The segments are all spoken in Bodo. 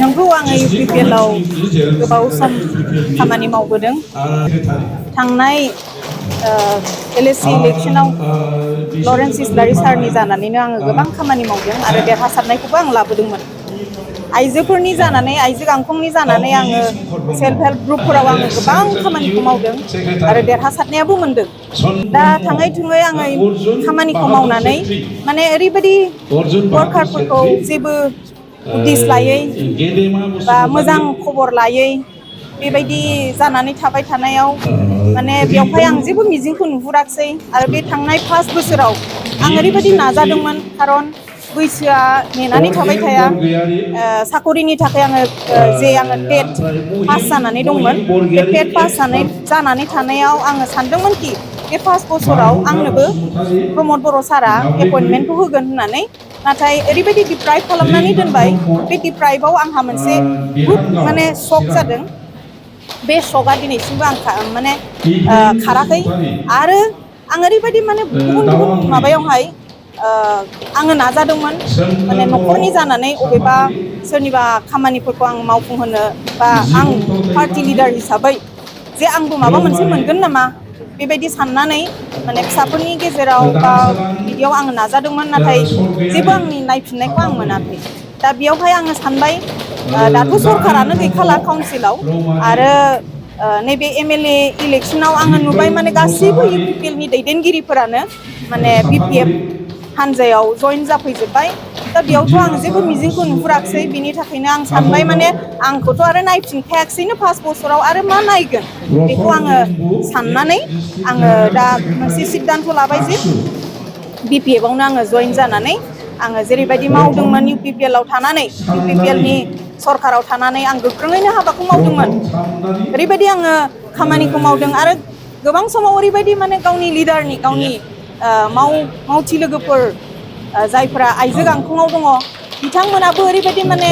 नंगौ आङो UPPL आव गोबाव सम खामानि मावबोदों थांनाय LSC इलेक्शनाव लरेन्स इस्लारि सारनि जानानैनो आङो गोबां खामानि मावदों आरो देरहासारनायखौबो आं लाबोदोंमोन आइजोफोरनि जानानै आइजो गांखंनि जानानै आङो सेल्फ हेल्प ग्रुपफोराव आङो गोबां खामानिखौ मावदों आरो देरहासारनायाबो मोनदों दा थाङै थुङै आङो खामानिखौ मावनानै माने ओरैबायदि वर्कारफोरखौ जेबो उदिस लायै बा मोजां खबर लायै बेबायदि जानानै थाबाय थानायाव माने बेवहाय आं जेबो मिजिंखौ नुहुराखसै आरो बे थांनाय 5 बोसोराव आं ओरैबायदि नाजादोंमोन खारन बैसोआ नेनानै थाबाय थाया साकरिनि थाखाय आङो जे आङो टेट पास जानानै दंमोन बे टेट पास जानानै थानायाव आङो सानदोंमोन कि बे 5 बोसोराव आंनोबो प्रमद बर' सारा एपइन्टमेन्टखौ होगोन होननानै नाथाय ओरैबायदि डिप्राइभ खालामनानै दोनबाय बे डिप्राइभआव आंहा मोनसे बुहुत माने शक जादों बे शकआ दिनैसिमबो आं माने खाराखै आरो आं ओरैबायदि माने गुबुन गुबुन माबायावहाय आङो नाजादोंमोन माने न'खरनि जानानै अबेबा सोरनिबा खामानिफोरखौ आं मावफुंहोनो बा आं पार्टी लिडार हिसाबै जे आंबो माबा मोनसे मोनगोन नामा बेबायदि साननानै माने फिसाफोरनि गेजेराव बा बिदियाव आङो नाजादोंमोन नाथाय जेबो आंनि नायफिननायखौ आं मोनाखै दा बेयावहाय आङो सानबाय दाथ' सरकारानो गैखाला काउन्सिलाव आरो नैबे MLA इलेक्शनाव आङो नुबाय माने गासैबो UPPL नि दैदेनगिरिफोरानो माने BPF हानजायाव जइन जाफैजोब्बाय दा बेयावथ' आं जेबो मिजिंखौ नुहुराखसै बिनि थाखायनो आं सानबाय माने आंखौथ' आरो नायफिनखायाखसैनो 5 बोसोराव आरो मा नायगोन बेखौ आङो साननानै आङो दा मोनसे सिद्धान्त लाबाय जे BPF आवनो आङो जइन जानानै आङो जेरैबायदि मावदोंमोन UPPL आव थानानै UPPL नि सरकाराव थानानै आं गोख्रोङैनो हाबाखौ मावदोंमोन ओरैबायदि आङो खामानिखौ मावदों आरो गोबां समाव ओरैबायदि माने गावनि लिडारनि गावनि मावथि लोगोफोर जायफोरा आइजो गांखंआव दङ बिथांमोनाबो ओरैबायदि माने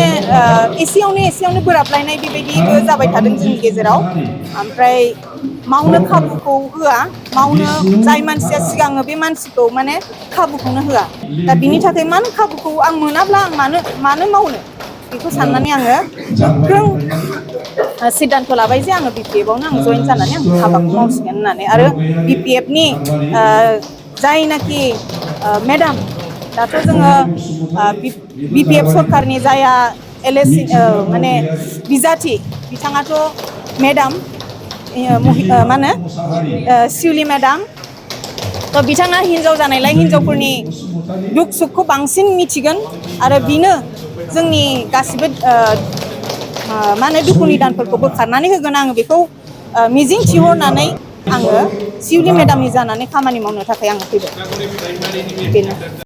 एसेयावनो बोराबलायनाय बेबायदिबो जाबाय थादों जोंनि गेजेराव ओमफ्राय मावनो खाबुखौ होआ मावनो जाय मानसिया सिगाङो बे मानसिखौ माने खाबुखौनो होआ दा बिनि थाखाय मानो खाबुखौ आं मोनाब्ला आं मानो मावनो बेखौ साननानै आङो गोख्रों सिद्धान्त लाबाय जे आङो BPF आवनो आं जइन जानानै आं हाबाखौ मावसिगोन होननानै आरो BPF नि जायनाखि मेडाम दाथ' जोङो BPF सरकारनि जाया LSC माने बिजाथि बिथाङाथ' मेडाम मा होनो सिउलि मेडाम थ' बिथाङा हिन्जाव जानायलाय हिन्जावफोरनि दुख सुखखौ बांसिन मिथिगोन आरो बिनो जोंनि गासिबो मा होनो दुखु निदानफोरखौ बोखारनानै होगोन आङो बेखौ मिजिं थिहरनानै आङो सिउलि मेडामनि जानानै खामानि मावनो थाखाय आङो फैबाय बेनो